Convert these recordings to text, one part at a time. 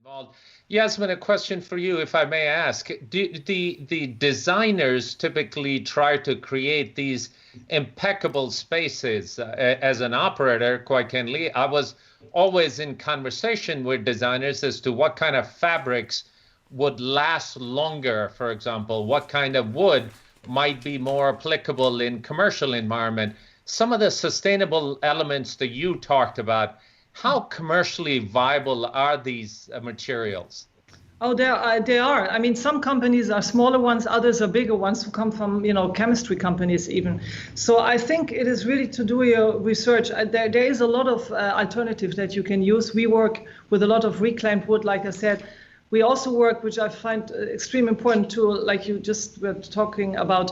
involved. Yasmin, a question for you, if I may ask. Do the designers typically try to create these impeccable spaces? As an operator, quite candidly, I was always in conversation with designers as to what kind of fabrics would last longer, for example, what kind of wood might be more applicable in commercial environment. Some of the sustainable elements that you talked about, how commercially viable are these materials? Oh, they are. I mean, some companies are smaller ones, others are bigger ones who come from, chemistry companies even. So I think it is really to do your research. There is a lot of alternatives that you can use. We work with a lot of reclaimed wood, like I said. We also work, which I find extremely important to, like you just were talking about,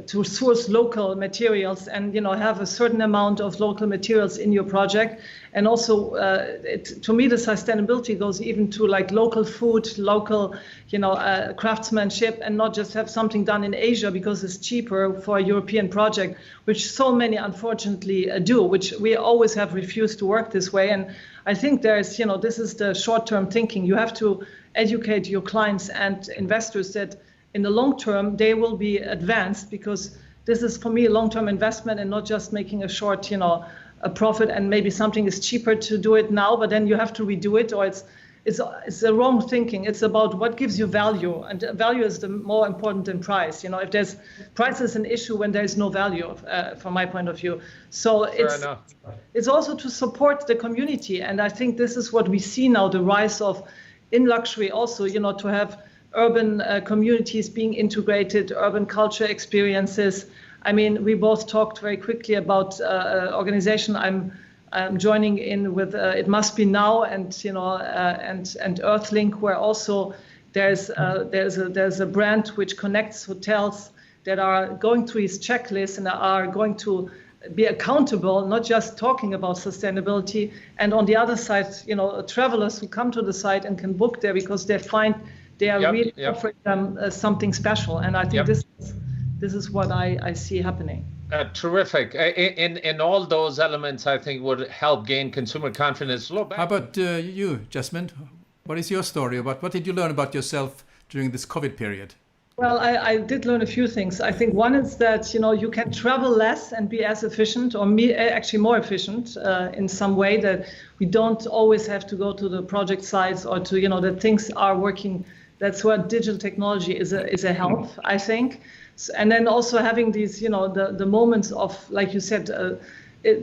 to source local materials and have a certain amount of local materials in your project. And also, to me, the sustainability goes even to like local food, local, craftsmanship, and not just have something done in Asia because it's cheaper for a European project, which so many unfortunately do, which we always have refused to work this way. And I think there's, this is the short-term thinking. You have to educate your clients and investors that in the long term, they will be advanced, because this is for me a long-term investment and not just making a short, a profit, and maybe something is cheaper to do it now, but then you have to redo it, or it's the wrong thinking. It's about what gives you value, and value is the more important than price. If there's price is an issue when there is no value, from my point of view. So it's also to support the community, and I think this is what we see now, the rise of in luxury also, to have urban communities being integrated, urban culture experiences. I mean, we both talked very quickly about organization I'm joining in with It Must Be Now, and and Earthlink, where also there's a brand which connects hotels that are going through these checklists and are going to be accountable, not just talking about sustainability. And on the other side, travelers who come to the site and can book there because they find they are really offering them something special. And I think this is what I see happening. Terrific. In all those elements, I think would help gain consumer confidence. How about you, Yasmine? What is your story about? What did you learn about yourself during this COVID period? Well, I did learn a few things. I think one is that, you can travel less and be as efficient, or actually more efficient in some way, that we don't always have to go to the project sites or to, that things are working. That's what digital technology is a help, I think. And then also having these, the moments of, like you said,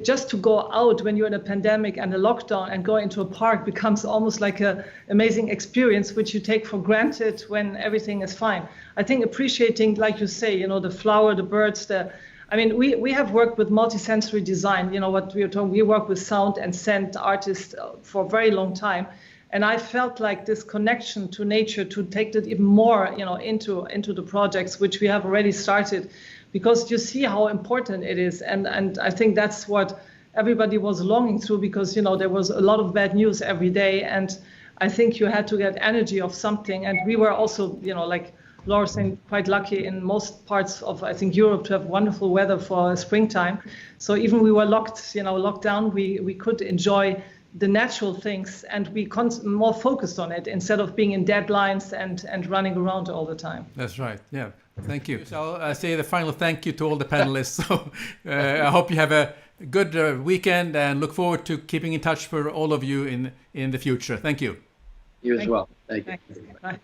just to go out when you're in a pandemic and a lockdown and go into a park becomes almost like an amazing experience, which you take for granted when everything is fine. I think appreciating, like you say, the flower, the birds, we have worked with multisensory design, what we are talking, we work with sound and scent artists for a very long time. And I felt like this connection to nature, to take that even more, into the projects, which we have already started, because you see how important it is. And I think that's what everybody was longing through, because, there was a lot of bad news every day. And I think you had to get energy of something. And we were also, like Laura saying, quite lucky in most parts of, I think, Europe to have wonderful weather for springtime. So even we were locked down, we could enjoy the natural things, and we more focused on it instead of being in deadlines and running around all the time. That's right. Yeah. Thank you. So I'll say the final thank you to all the panelists. So I hope you have a good weekend, and look forward to keeping in touch for all of you in the future. Thank you. You as well. Thank you. Bye.